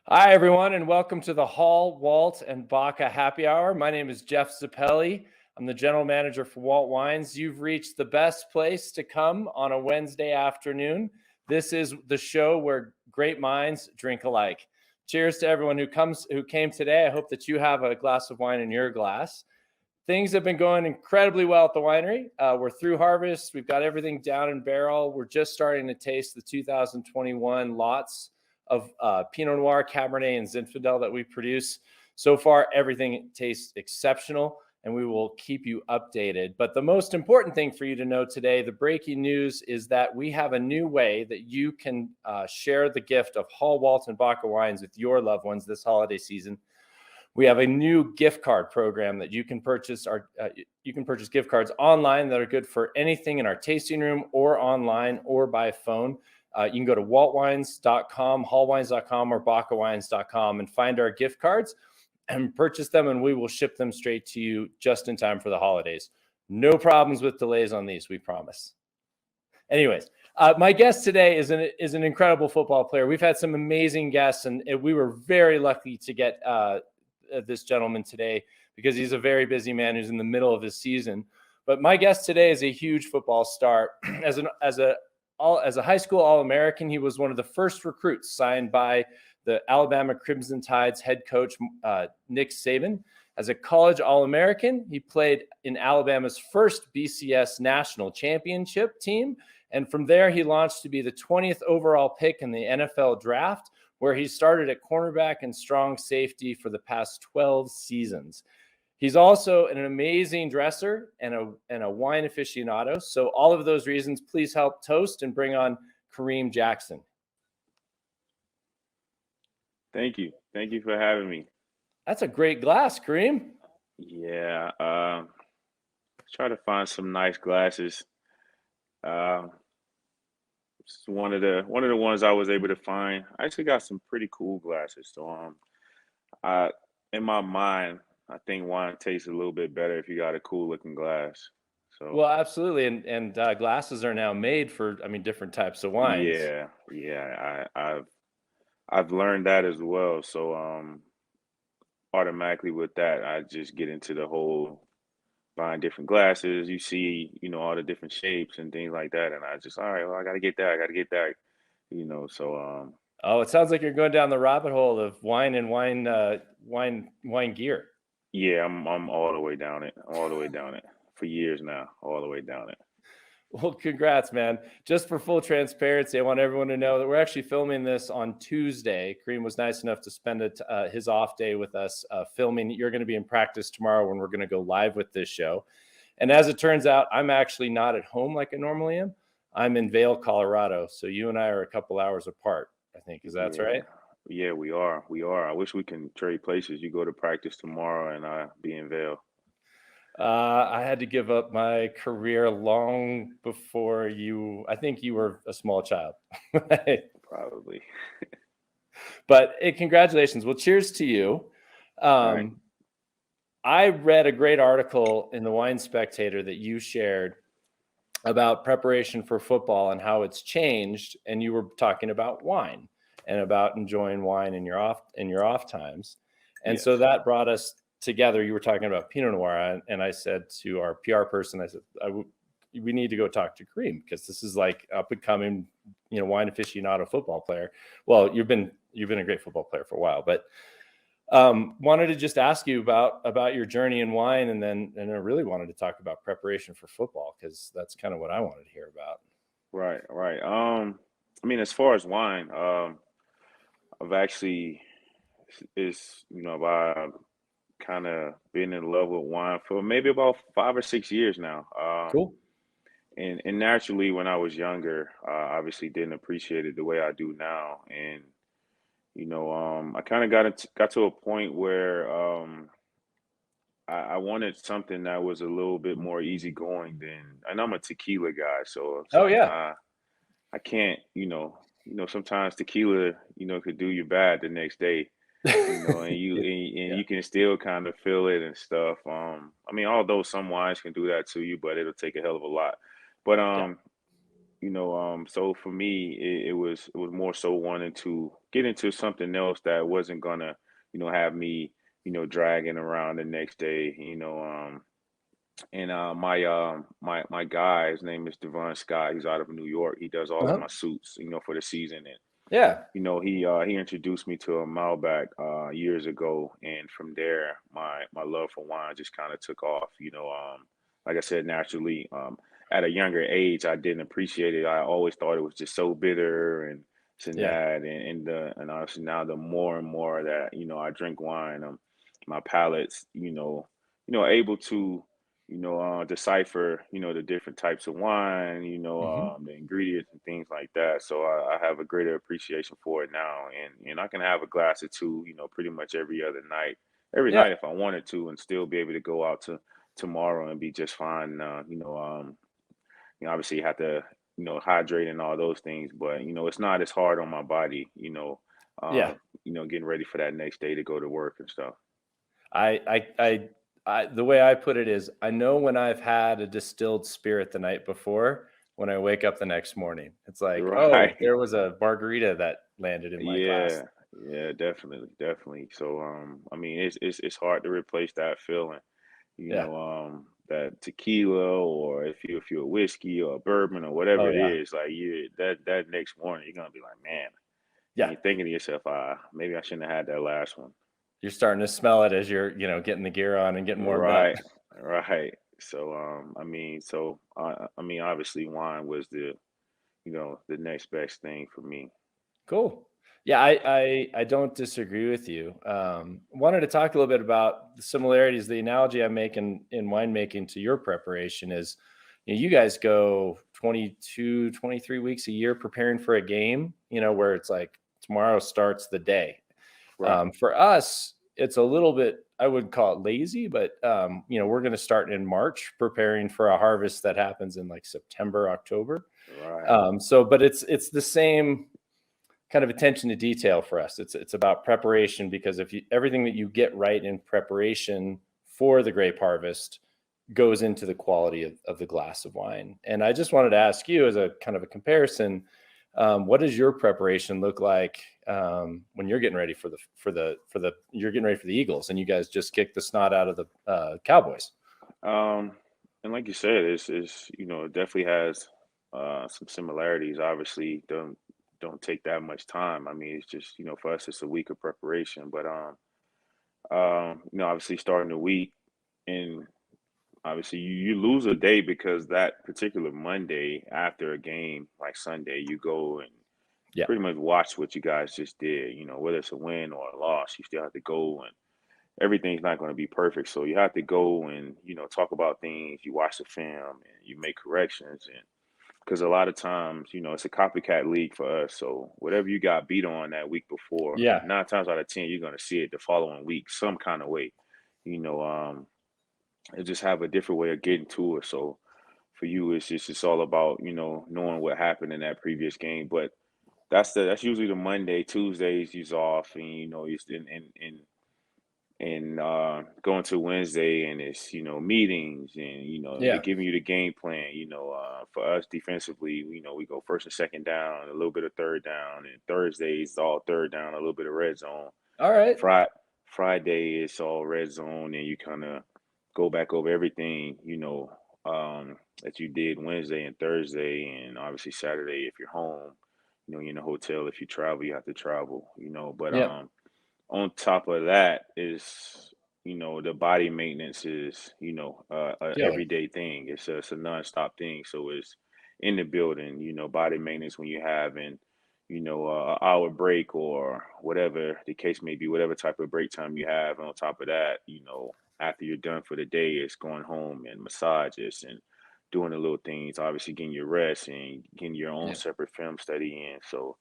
Hi, everyone, and welcome to the Hall, Walt, and Baca Happy Hour. My name is Jeff Zappelli. I'm the general manager for Walt Wines. You've reached the best place to come on a Wednesday afternoon. This is the show where great minds drink alike. Cheers to everyone who came today. I hope that you have a glass of wine in your glass. Things have been going incredibly well at the winery. We're through harvest. We've got everything down in barrel. We're just starting to taste the 2021 lots of Pinot Noir, Cabernet, and Zinfandel that we produce. So far, everything tastes exceptional, and we will keep you updated. But the most important thing for you to know today, the breaking news, is that we have a new way that you can share the gift of Hall, Walt, and Baca wines with your loved ones this holiday season. We have a new gift card program that you can purchase. You can purchase gift cards online that are good for anything in our tasting room or online or by phone. You can go to waltwines.com, hallwines.com, or bacawines.com and find our gift cards and purchase them, and we will ship them straight to you just in time for the holidays. No problems with delays on these, we promise. Anyways, my guest today is an incredible football player. We've had some amazing guests, and we were very lucky to get this gentleman today because he's a very busy man who's in the middle of his season. But my guest today is a huge football star. As a high school All-American, he was one of the first recruits signed by the Alabama Crimson Tide's head coach, Nick Saban. As a college All-American, he played in Alabama's first BCS national championship team. And from there, he launched to be the 20th overall pick in the NFL draft, where he started at cornerback and strong safety for the past 12 seasons. He's also an amazing dresser and a wine aficionado. So all of those reasons, please help toast and bring on Kareem Jackson. Thank you. Thank you for having me. That's a great glass, Kareem. Yeah, try to find some nice glasses. It's one of the ones I was able to find. I actually got some pretty cool glasses. So I in my mind, I think wine tastes a little bit better if you got a cool looking glass. So Well, absolutely. And glasses are now made for, different types of wines. I've learned that as well. So automatically with that, I just get into the whole buying different glasses. You see, all the different shapes and things like that, and I just, all right, well, I gotta get that. I gotta get that. So Oh, it sounds like you're going down the rabbit hole of wine and wine gear. yeah, I'm all the way down it, all the way down it for years now, all the way down it. Well, congrats, man. Just for full transparency, I want everyone to know that we're actually filming this on Tuesday. Kareem was nice enough to spend his off day with us filming. You're going to be in practice tomorrow when we're going to go live with this show. And as it turns out, I'm actually not at home like I normally am. I'm in Vail, Colorado. So you and I are a couple hours apart, I think. Is that Yeah, right? yeah, we are, we are. I wish we can trade places. You go to practice tomorrow, and I be in Vail. I had to give up my career long before you. I think you were a small child. Probably. But congratulations. Well, cheers to you. All right. I read a great article in the Wine Spectator that you shared about preparation for football and how it's changed. And you were talking about wine and about enjoying wine in your off times. And so Yes. that brought us together. You were talking about Pinot Noir, and I said to our PR person, I said, we need to go talk to Kareem because this is like up and coming, wine aficionado football player. Well, you've been a great football player for a while, but wanted to just ask you about your journey in wine, and I really wanted to talk about preparation for football because that's kind of what I wanted to hear about. Right, right. As far as wine, I've actually I've kind of been in love with wine for maybe about 5 or 6 years now. Cool. And naturally, when I was younger, obviously didn't appreciate it the way I do now. And I kind of got to a point where I wanted something that was a little bit more easygoing than, and I'm a tequila guy, so Oh yeah. I can't, sometimes tequila, could do you bad the next day, and Yeah. you can still kind of feel it and stuff. Although some wines can do that to you, but it'll take a hell of a lot. But Yeah. So for me, it was more so wanting to get into something else that wasn't gonna, have me, dragging around the next day, and my guy, his name is Devon Scott. He's out of New York. He does all of Uh-huh. my suits, for the season. And Yeah. he introduced me to a Malbec years ago, and from there, my love for wine just kind of took off. Like I said, naturally, at a younger age, I didn't appreciate it. I always thought it was just so bitter and this and Yeah. that, and honestly, now the more and more that I drink wine, my palate's able to decipher, the different types of wine, Hmm. the ingredients and things like that. So I have a greater appreciation for it now, and I can have a glass or two, pretty much every Yeah. night if I wanted to, and still be able to go out to tomorrow and be just fine. Obviously you have to, hydrate and all those things, but it's not as hard on my body, Yeah. getting ready for that next day to go to work and stuff. The way I put it is, I know when I've had a distilled spirit the night before, when I wake up the next morning, it's like, oh, Right. there was a margarita that landed in my glass. Yeah, yeah, definitely, definitely. So, I mean, it's hard to replace that feeling, Yeah. that tequila, or if you're a whiskey or a bourbon or whatever Oh it yeah. is, like that next morning you're gonna be like, man, and Yeah. you're thinking to yourself, maybe I shouldn't have had that last one. You're starting to smell it as you're, getting the gear on and getting warmed up. Right, right. So, I mean, obviously, wine was the next best thing for me. Cool. Yeah, I don't disagree with you. Wanted to talk a little bit about the similarities. The analogy I make in winemaking to your preparation is, you guys go 22, 23 weeks a year preparing for a game, where it's like tomorrow starts the day. Right. For us, it's a little bit, I would call it lazy, but we're going to start in March preparing for a harvest that happens in like September, October. Right. But it's the same kind of attention to detail for us. It's about preparation, because if you, everything that you get right in preparation for the grape harvest goes into the quality of the glass of wine. And I just wanted to ask you, as a kind of a comparison, what does your preparation look like when you're getting ready for the you're getting ready for the Eagles, and you guys just kicked the snot out of the Cowboys? Um, and like you said, it definitely has some similarities. Obviously, don't take that much time. I mean, it's just for us, it's a week of preparation. But obviously starting the week, and obviously you lose a day because that particular Monday after a game like Sunday, you go and Yeah, pretty much watch what you guys just did. Whether it's a win or a loss, you still have to go, and everything's not going to be perfect. So you have to go and, talk about things. You watch the film and you make corrections. And because a lot of times, it's a copycat league for us. So whatever you got beat on that week before, yeah, 9 times out of 10, you're going to see it the following week, some kind of way. You know, it just have a different way of getting to it. So for you, it's all about, knowing what happened in that previous game. But that's usually the Monday. Tuesdays he's off, and he's in going to Wednesday, and it's meetings, and they're yeah. giving you the game plan. For us defensively, we go first and second down, a little bit of third down, and Thursdays all third down, a little bit of red zone. All right. Friday it's all red zone, and you kind of go back over everything that you did Wednesday and Thursday, and obviously Saturday if you're home. You're in a hotel. If you travel, you have to travel. But Yeah. on top of that is the body maintenance is a Yeah. everyday thing. It's a nonstop thing. So it's in the building, body maintenance when you have and a hour break or whatever the case may be, whatever type of break time you have. And on top of that, after you're done for the day, it's going home and massages and doing the little things, obviously getting your rest and getting your own Yeah. separate film study in. So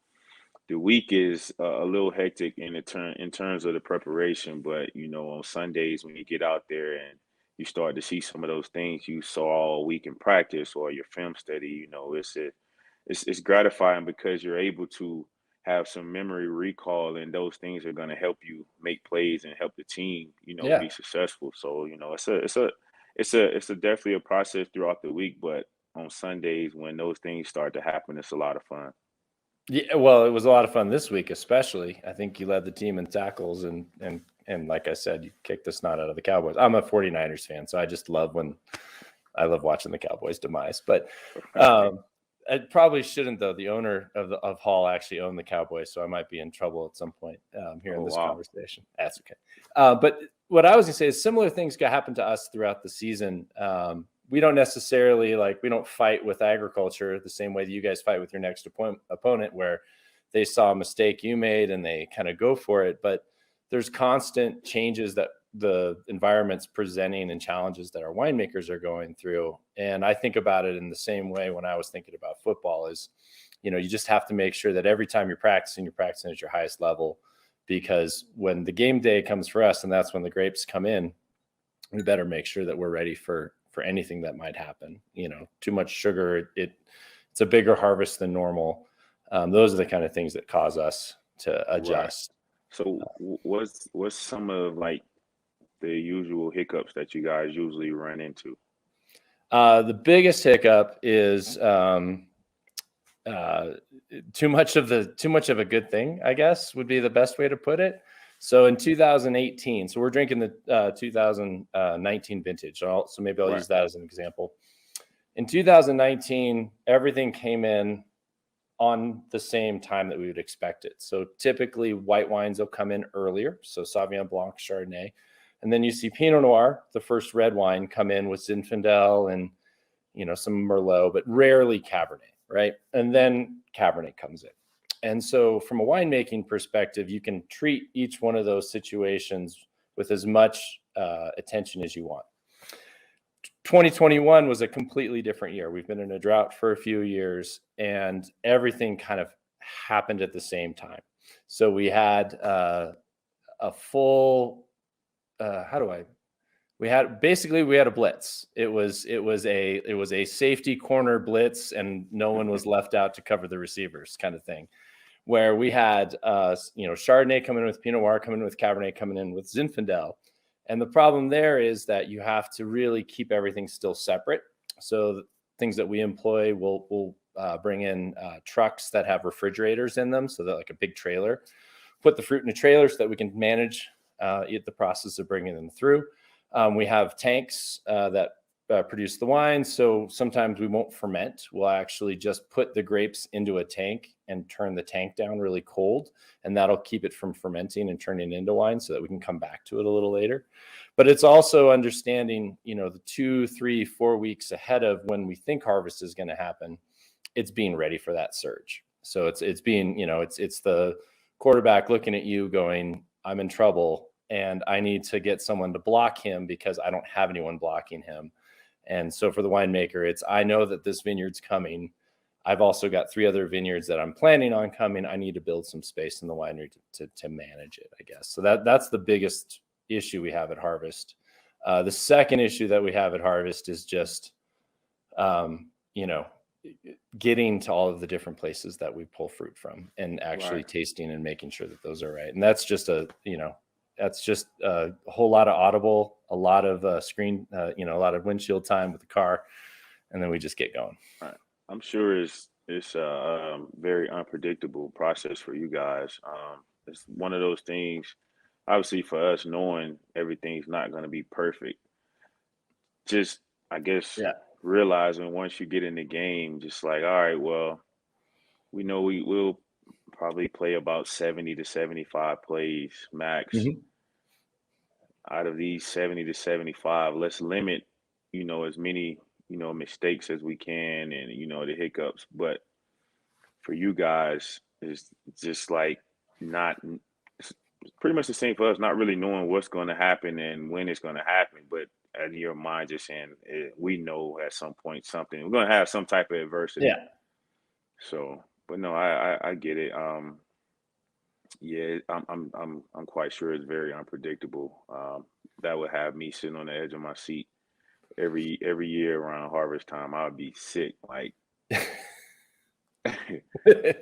the week is a little hectic in terms of the preparation, but on Sundays when you get out there and you start to see some of those things you saw all week in practice or your film study, it's gratifying because you're able to have some memory recall, and those things are going to help you make plays and help the team, Yeah. be successful. So it's a definitely a process throughout the week, but on Sundays when those things start to happen, it's a lot of fun. Yeah, well, it was a lot of fun this week, especially. I think you led the team in tackles, and like I said, you kicked the snot out of the Cowboys. I'm a 49ers fan, so I love watching the Cowboys' demise. But I probably shouldn't, though. The owner of Hall actually owned the Cowboys, so I might be in trouble at some point here in this conversation. That's okay. But what I was going to say is similar things could happen to us throughout the season. We don't necessarily we don't fight with agriculture the same way that you guys fight with your next opponent, where they saw a mistake you made and they kind of go for it. But there's constant changes that the environment's presenting and challenges that our winemakers are going through. And I think about it in the same way when I was thinking about football is, you just have to make sure that every time you're practicing at your highest level, because when the game day comes for us, and that's when the grapes come in, we better make sure that we're ready for anything that might happen. Too much sugar, it's a bigger harvest than normal. Those are the kind of things that cause us to adjust. Right. So what's some of the usual hiccups that you guys usually run into? The biggest hiccup is too much of a good thing, I guess, would be the best way to put it. So in 2018, so we're drinking the 2019 vintage. So maybe I'll use that as an example. In 2019, everything came in on the same time that we would expect it. So typically white wines will come in earlier. So Sauvignon Blanc, Chardonnay. And then you see Pinot Noir, the first red wine, come in with Zinfandel and, some Merlot, but rarely Cabernet, right? And then Cabernet comes in. And so from a winemaking perspective, you can treat each one of those situations with as much attention as you want. 2021 was a completely different year. We've been in a drought for a few years, and everything kind of happened at the same time. So we had a full, we had a blitz. It was a safety corner blitz, and no one was left out to cover the receivers, kind of thing. Where we had, Chardonnay coming in with Pinot Noir, coming in with Cabernet, coming in with Zinfandel. And the problem there is that you have to really keep everything still separate. So the things that we employ, we'll bring in trucks that have refrigerators in them. So that like a big trailer, put the fruit in a trailer so that we can manage the process of bringing them through. We have tanks that produce the wine. So sometimes we won't ferment. We'll actually just put the grapes into a tank and turn the tank down really cold. And that'll keep it from fermenting and turning into wine so that we can come back to it a little later. But it's also understanding, the 2, 3, 4 weeks ahead of when we think harvest is going to happen, it's being ready for that surge. So it's being, it's the quarterback looking at you going, I'm in trouble and I need to get someone to block him because I don't have anyone blocking him. And so for the winemaker, I know that this vineyard's coming. I've also got 3 other vineyards that I'm planning on coming. I need to build some space in the winery to manage it, I guess. So that's the biggest issue we have at harvest. The second issue that we have at harvest is just, getting to all of the different places that we pull fruit from and actually tasting and making sure that those are right. And that's just that's just a whole lot of audible, a lot of screen, a lot of windshield time with the car, and then we just get going. Right. I'm sure it's a very unpredictable process for you guys. It's one of those things, obviously for us, knowing everything's not going to be perfect. Just, I guess, realizing once you get in the game, just like, all right, well, we know we'll probably play about 70 to 75 plays max. Mm-hmm. Out of these 70 to 75, let's limit, as many, mistakes as we can and, the hiccups. But for you guys, it's just like it's pretty much the same for us, not really knowing what's going to happen and when it's going to happen. But in your mind, just saying, we know at some point we're going to have some type of adversity. Yeah. So, but no, I get it. Yeah, I'm quite sure it's very unpredictable. That would have me sitting on the edge of my seat every year around harvest time. I would be sick, like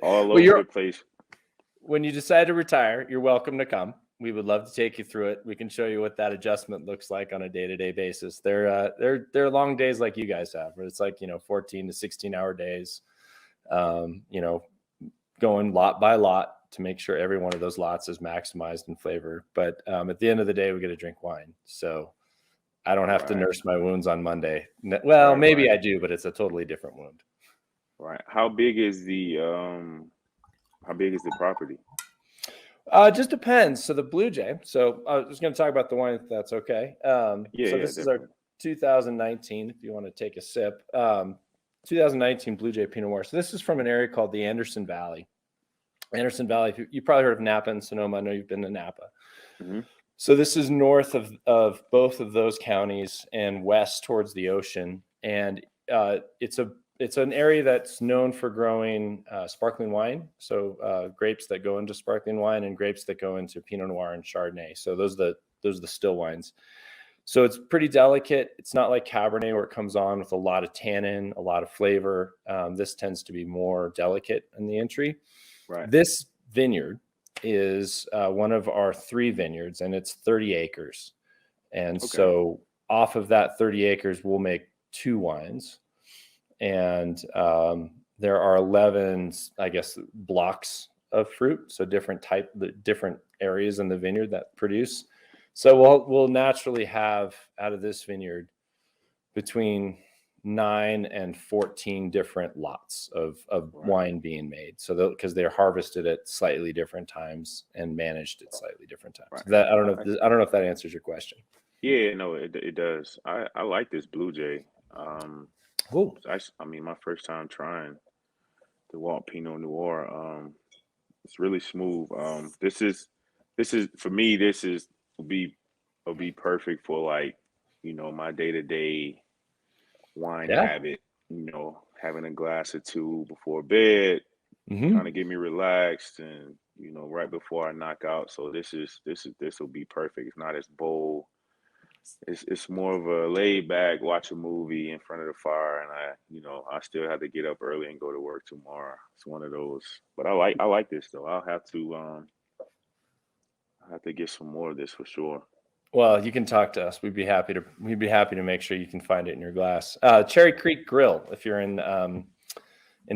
all over the place. When you decide to retire, you're welcome to come. We would love to take you through it. We can show you what that adjustment looks like on a day-to-day basis. They're long days like you guys have, where it's like 14 to 16-hour days. Going lot by lot to make sure every one of those lots is maximized in flavor. But at the end of the day, we get to drink wine, so I don't have to nurse my wounds on Monday. Well, maybe I do, but it's a totally different wound. Right. How big is the property? Just depends. So the Blue Jay. So I was going to talk about the wine, if that's okay. So this is our 2019. If you want to take a sip, 2019 Blue Jay Pinot Noir. So this is from an area called the Anderson Valley. Anderson Valley. You probably heard of Napa and Sonoma. I know you've been to Napa. Mm-hmm. So this is north of both of those counties and west towards the ocean, and it's an area that's known for growing sparkling wine. So grapes that go into sparkling wine and grapes that go into Pinot Noir and Chardonnay. So those are the still wines. So it's pretty delicate. It's not like Cabernet where it comes on with a lot of tannin, a lot of flavor. This tends to be more delicate in the entry. Right. This vineyard is one of our 3 vineyards, and it's 30 acres. And so off of that 30 acres, we'll make 2 wines. And there are 11, I guess, blocks of fruit. So different areas in the vineyard that produce. So we'll naturally have out of this vineyard between 9 and 14 different lots of wine being made. So because they're harvested at slightly different times and managed at slightly different times. Right. I don't know if that answers your question. Yeah, no, it does. I like this Blue Jay. I mean, my first time trying the WALT Pinot Noir. It's really smooth. This is for me. Will be perfect for like my day-to-day wine habit. Having a glass or 2 before bed, trying to get me relaxed, and right before I knock out. So this will be perfect. It's not as bold. It's more of a laid back, watch a movie in front of the fire, and I still have to get up early and go to work tomorrow. It's one of those. But I like this though. I'll have to get some more of this for sure. Well, you can talk to us. We'd be happy to make sure you can find it in your glass. Cherry Creek Grill, if you're in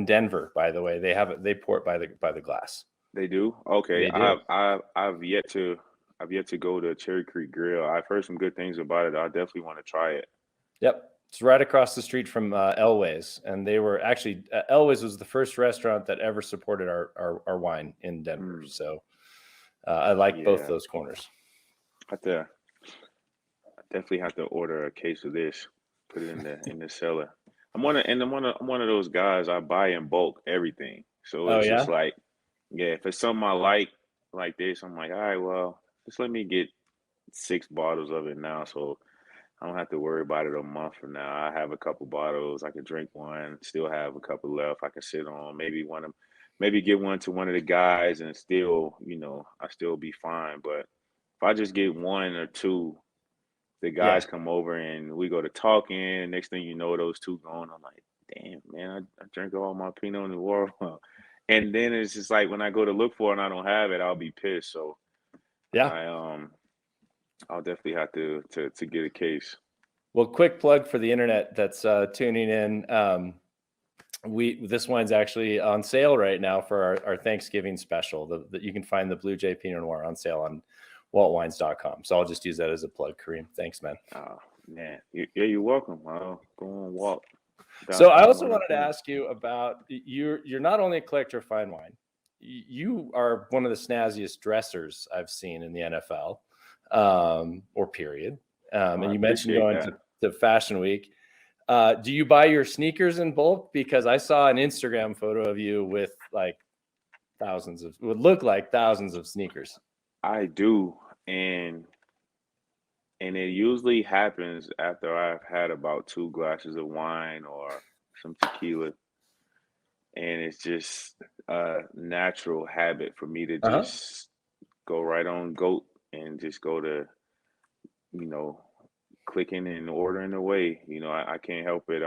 Denver, by the way, they pour it by the glass. They do? Okay. They do. I've yet to go to Cherry Creek Grill. I've heard some good things about it. I definitely want to try it. Yep. It's right across the street from Elway's. And they were actually, Elway's was the first restaurant that ever supported our wine in Denver. So I like both those corners. I definitely have to order a case of this, put it in the cellar. I'm one of those guys, I buy in bulk everything. So it's just like, if it's something I like this, I'm like, all right, well, just let me get 6 bottles of it now, so I don't have to worry about it a month from now. I have a couple bottles, I can drink one, still have a couple left I can sit on, maybe get one to one of the guys, and still, I still be fine. But if I just get 1 or 2, the guys come over and we go to talking. Next thing you know, those 2 gone. I'm like, damn, man, I drank all my Pinot Noir. And then it's just like when I go to look for it and I don't have it, I'll be pissed. So I'll definitely have to get a case. Well, quick plug for the internet that's tuning in. This wine's actually on sale right now for our Thanksgiving special. You can find the Blue Jay Pinot Noir on sale on waltwines.com. So I'll just use that as a plug, Kareem. Thanks, man. Oh, man. You're welcome. I'll go on Walt. So I also wanted to ask you about, you're not only a collector of fine wine, you are one of the snazziest dressers I've seen in the NFL, or period. And you mentioned going to Fashion Week. Do you buy your sneakers in bulk? Because I saw an Instagram photo of you with like would look like thousands of sneakers. I do. And it usually happens after I've had about 2 glasses of wine or some tequila. And it's just a natural habit for me to just go right on GOAT and just go to, clicking and ordering away. I can't help it.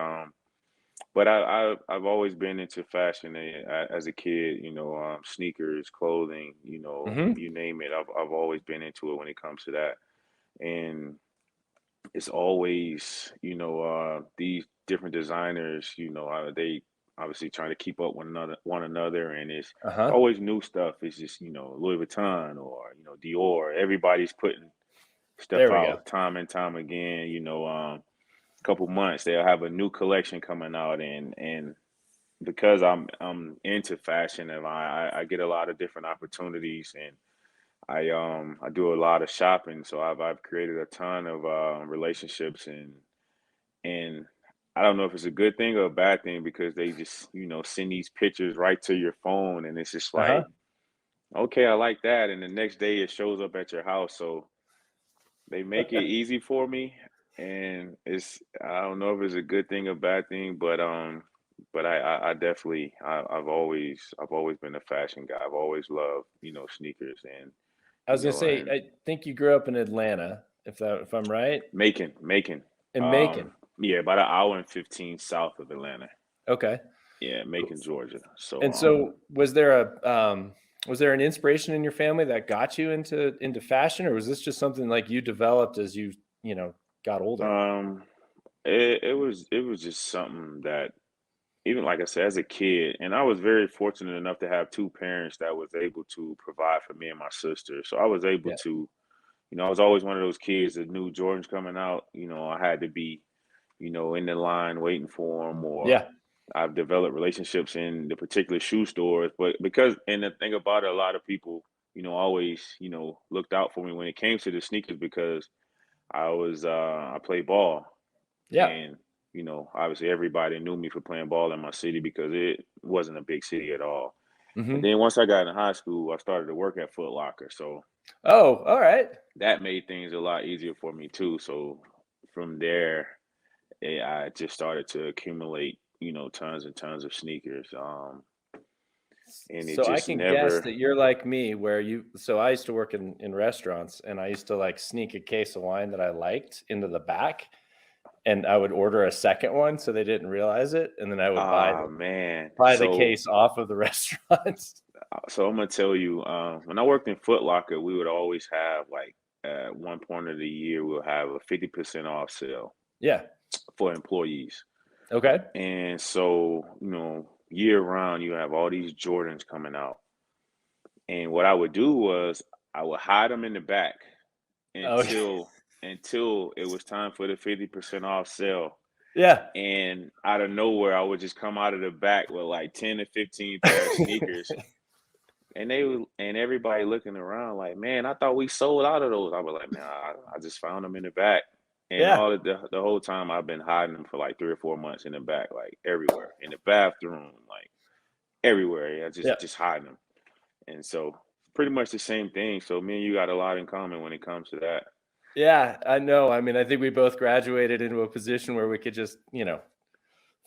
But I've always been into fashion as a kid. Sneakers, clothing. Hmm. You name it. I've always been into it when it comes to that. And it's always, these different designers. They obviously trying to keep up one another, and it's Uh-huh. always new stuff. It's just Louis Vuitton or Dior. Everybody's putting stuff There we go. out time and time again. Couple months they'll have a new collection coming out, and because I'm into fashion, and I get a lot of different opportunities, and I do a lot of shopping, so I've created a ton of relationships, and I don't know if it's a good thing or a bad thing because they just send these pictures right to your phone, and it's just Uh-huh. like, okay, I like that, and the next day it shows up at your house. So they make it easy for me, and I don't know if it's a good thing or bad thing, but I definitely I've always been a fashion guy. I've always loved sneakers, and I was gonna say, and I think you grew up in Atlanta, if I'm right, Macon, in um Macon. yeah, about an hour and 15 south of Atlanta. Okay. Yeah, Macon, Georgia. So And so was there an inspiration in your family that got you into fashion, or was this just something like you developed as you got older? um it was just something that, even like I said, as a kid, and I was very fortunate enough to have two parents that was able to provide for me and my sister. So I was able Yeah. to, I was always one of those kids that knew Jordan's coming out. I had to be, in the line waiting for him, or Yeah. I've developed relationships in the particular shoe stores. But and the thing about it, a lot of people, always, looked out for me when it came to the sneakers because I played ball, Yeah. and obviously everybody knew me for playing ball in my city because it wasn't a big city at all. And Hmm. then once I got in high school, I started to work at Foot Locker, so Oh, all right. that made things a lot easier for me too. So from there, I just started to accumulate, tons and tons of sneakers, and it So I just can guess never. that you're like me, so I used to work in restaurants, and I used to like sneak a case of wine that I liked into the back, and I would order a second one so they didn't realize it, and then I would buy Ah, the man. buy the So case off of the restaurants. I'm gonna tell you, when I worked in Foot Locker, we would always have, like, at one point of the year, we'll have a 50% off sale Yeah. for employees. Okay. And so, year round, you have all these Jordans coming out. And what I would do was I would hide them in the back Oh, until it was time for the 50% off sale. yeah. And out of nowhere, I would just come out of the back with like 10 to 15 pair of sneakers. And everybody looking around like, man, I thought we sold out of those. I was like, man, I just found them in the back. And Yeah. all of the whole time I've been hiding them for like 3 or 4 months in the back, like everywhere, in the bathroom, like everywhere. Yeah, Yeah. just hiding them. And so pretty much the same thing. So me and you got a lot in common when it comes to that. Yeah, I know. I mean, I think we both graduated into a position where we could just,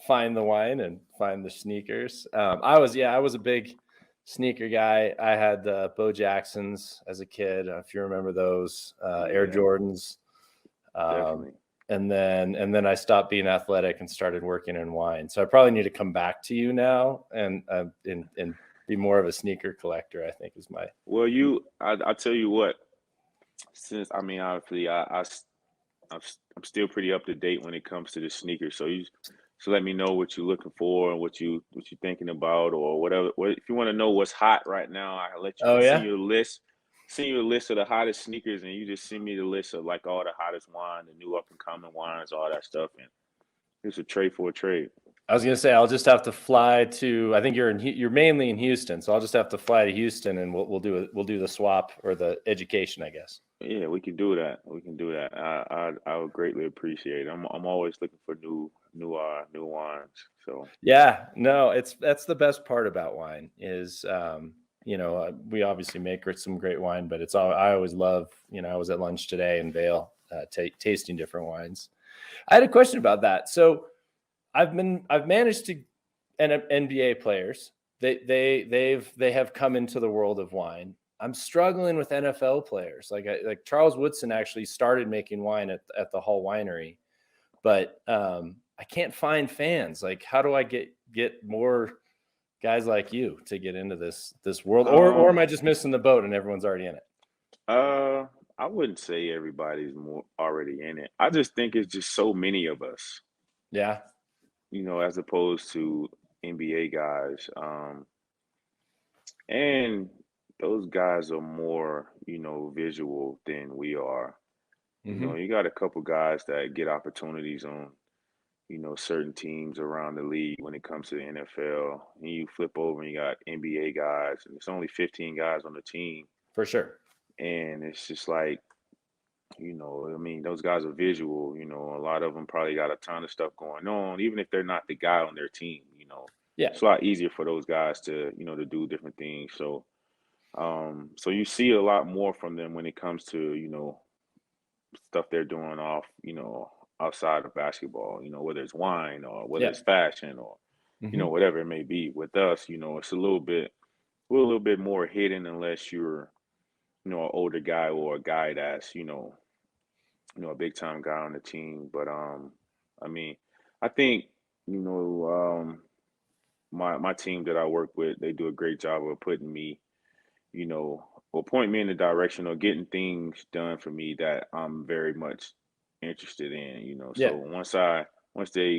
find the wine and find the sneakers. I was a big sneaker guy. I had the Bo Jacksons as a kid, if you remember those, Air Yeah, Jordans. Um, definitely. and then I stopped being athletic and started working in wine. So I probably need to come back to you now and be more of a sneaker collector, I think is my. Well, I tell you what, since I mean, obviously, I'm still pretty up to date when it comes to the sneakers. So let me know what you're looking for and what you thinking about or whatever. If you want to know what's hot right now, I can let you Oh send yeah. you a list. Send you a list of the hottest sneakers, and you just send me the list of like all the hottest wine, the new up and coming wines, all that stuff. And it's a trade for a trade. I was gonna say I'll just have to fly to. I think you're mainly in Houston, so I'll just have to fly to Houston, and we'll do the swap or the education, I guess. Yeah, we can do that. We can do that. I would greatly appreciate it. I'm always looking for new wines. So Yeah, no, that's the best part about wine is we obviously make some great wine, but it's all I always love. I was at lunch today in Vail, tasting different wines. I had a question about that. So I've managed to NBA players. They have come into the world of wine. I'm struggling with NFL players. Like Charles Woodson actually started making wine at the Hall Winery, but I can't find fans. Like, how do I get more guys like you to get into this world? Or am I just missing the boat and everyone's already in it? Uh, I wouldn't say everybody's more already in it. I just think it's just so many of us, Yeah. as opposed to NBA guys. And those guys are more, visual than we are. Hmm. You got a couple guys that get opportunities on, certain teams around the league when it comes to the NFL. And you flip over and you got NBA guys, and it's only 15 guys on the team. For sure. And it's just like, I mean, those guys are visual. A lot of them probably got a ton of stuff going on, even if they're not the guy on their team. Yeah. It's a lot easier for those guys to, to do different things. So you see a lot more from them when it comes to, stuff they're doing outside of basketball, whether it's wine or whether Yeah. it's fashion or, Hmm. whatever it may be. With us, it's a little bit more hidden unless you're, an older guy or a guy that's, a big time guy on the team. But I mean, I think, you know, my team that I work with, they do a great job of putting me, or point me in the direction of getting things done for me that I'm very much interested in. So Yeah.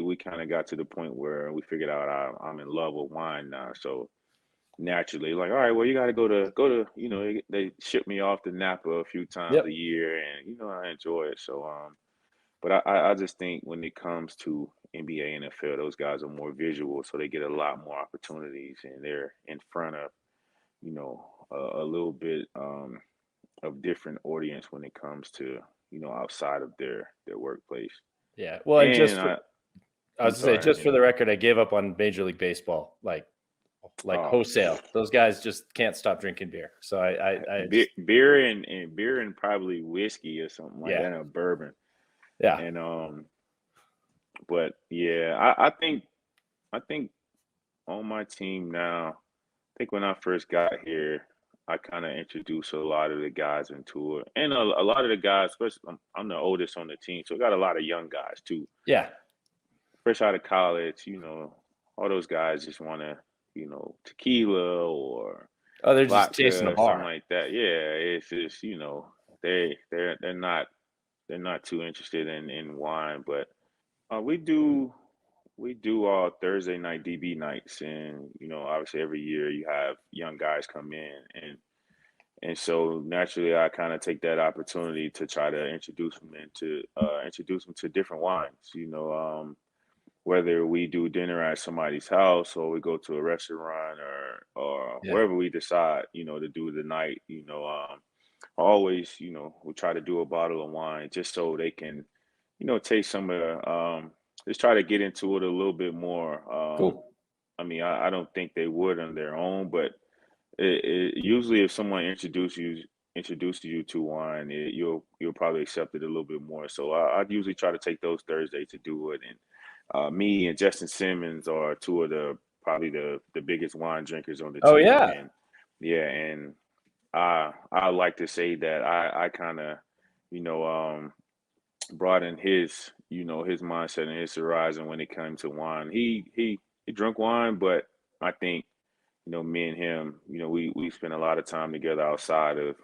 we kind of got to the point where we figured out I'm in love with wine now. So naturally, like, all right, well, you got to go to, they ship me off to Napa a few times a Yep. year, and I enjoy it. So but I just think when it comes to NBA, NFL, those guys are more visual, so they get a lot more opportunities, and they're in front of a little bit of different audience when it comes to outside of their workplace. Yeah. Well, and And I was I'm to say, sorry, I didn't just mean for to. the record, I gave up on Major League Baseball, like Oh, wholesale. Those guys just can't stop drinking beer. So I beer, just, beer and probably whiskey or something like yeah. that, or bourbon. Yeah. And but yeah, I think on my team now, I think when I first got here, I kind of introduced a lot of the guys into it, and a lot of the guys, especially I'm the oldest on the team, so we got a lot of young guys too, Yeah. fresh out of college. All those guys just want to, tequila or Oh, they're just tasting a vodka or something bar. like that. Yeah, it's just they're not too interested in wine, but we do Thursday night DB nights, and obviously every year you have young guys come in, and so naturally I kind of take that opportunity to try to introduce them to different wines. Whether we do dinner at somebody's house or we go to a restaurant or Yeah. wherever we decide, to do the night, always, we try to do a bottle of wine just so they can, taste some of just try to get into it a little bit more. Cool. I mean, I don't think they would on their own, but usually if someone introduces you to wine, you'll probably accept it a little bit more. So I'd usually try to take those Thursdays to do it. And me and Justin Simmons are two of probably the biggest wine drinkers on the Oh team. yeah. And yeah, and I like to say that I kind of, you know, brought in his mindset and his horizon when it came to wine. He drank wine, but I think, me and him, we spend a lot of time together outside of,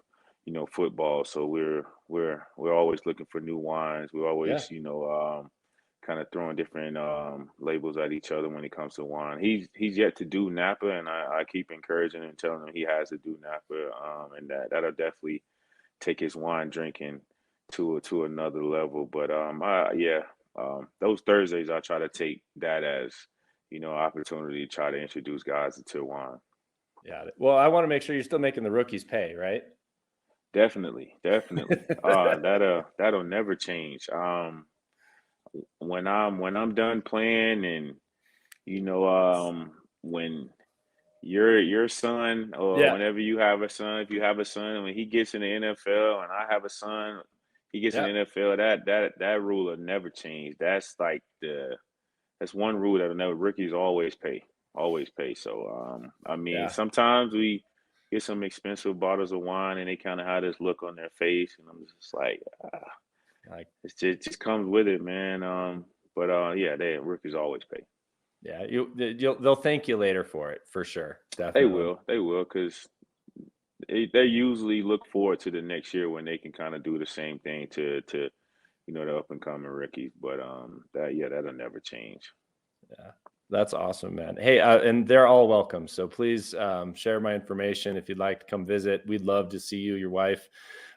football. So we're always looking for new wines. We're Yeah. always, kind of throwing different labels at each other when it comes to wine. He's yet to do Napa, and I keep encouraging him, telling him he has to do Napa, and that'll definitely take his wine drinking to another level. But yeah, those Thursdays I try to take that as opportunity to try to introduce guys to wine. Yeah. Well, I want to make sure you're still making the rookies pay, right? Definitely, definitely. That'll never change. When I'm done playing, and when your son, or Yeah. whenever you have a son, if you have a son, when he gets in the NFL and I have a son, he gets in Yeah. the NFL, that rule will never change. That's one rule that'll never rookies always pay. Always pay. So I mean, Yeah. sometimes we get some expensive bottles of wine and they kind of have this look on their face, and I'm just like, Like, it just comes with it, man. But yeah, rookies always pay. Yeah, they'll thank you later for it for sure. They Definitely. will. They will, because they usually look forward to the next year when they can kind of do the same thing to the up and coming rookies. But that'll never change. Yeah, that's awesome, man. Hey, and they're all welcome. So please share my information if you'd like to come visit. We'd love to see you, your wife.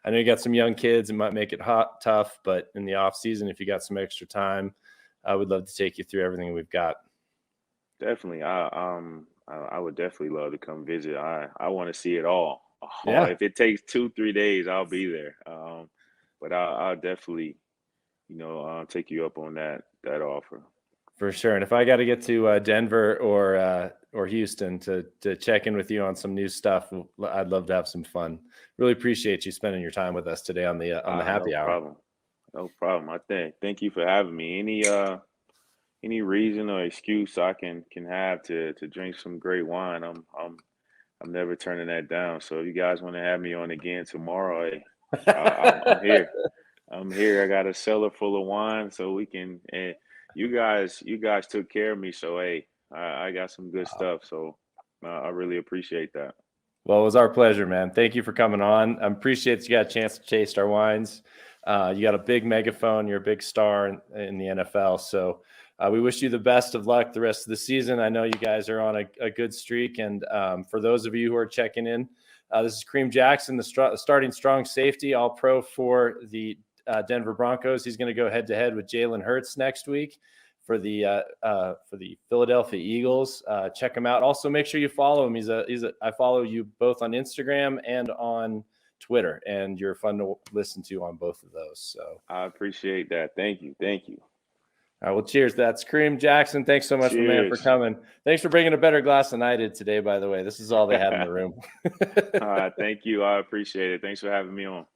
I know you got some young kids. It might make it tough, but in the off season, if you got some extra time, I would love to take you through everything we've got. Definitely, I would definitely love to come visit. I want to see it all. Yeah, If it takes 2-3 days, I'll be there. But I'll definitely, take you up on that offer. for sure. And if I got to get to Denver or Houston to check in with you on some new stuff, I'd love to have some fun. Really appreciate you spending your time with us today on the No happy hour. problem. No problem. Thank you for having me. Any reason or excuse I can have to drink some great wine, I'm never turning that down. So if you guys want to have me on again tomorrow, hey, I'm here. I'm here. I got a cellar full of wine, so we can. And you guys took care of me, so hey, I got some good stuff. So I really appreciate that. Well, it was our pleasure, man. Thank you for coming on. I appreciate you got a chance to taste our wines. You got a big megaphone. You're a big star in the NFL. So we wish you the best of luck the rest of the season. I know you guys are on a good streak. And for those of you who are checking in, this is Kareem Jackson, the starting strong safety, all pro for the Denver Broncos. He's going to go head to head with Jalen Hurts next week for the Philadelphia Eagles. Check him out. Also, make sure you follow him. I follow you both on Instagram and on Twitter, and you're fun to listen to on both of those. So I appreciate that. Thank you. Thank you. all right, well, cheers. That's Kareem Jackson. Thanks so much, my man, for Cheers. coming. Thanks for bringing a better glass than I did today, by the way. This is all they had in the room. Thank you. I appreciate it. Thanks for having me on.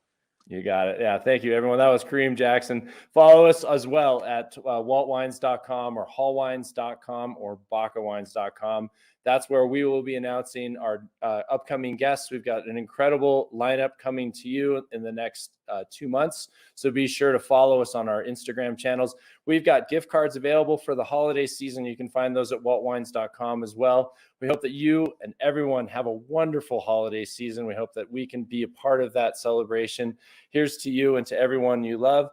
You got it. Yeah. Thank you, everyone. That was Kareem Jackson. Follow us as well at waltwines.com or hallwines.com or bacawines.com. That's where we will be announcing our upcoming guests. We've got an incredible lineup coming to you in the next 2 months. So be sure to follow us on our Instagram channels. We've got gift cards available for the holiday season. You can find those at waltwines.com as well. We hope that you and everyone have a wonderful holiday season. We hope that we can be a part of that celebration. Here's to you and to everyone you love.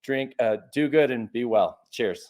Drink, do good, and be well. Cheers.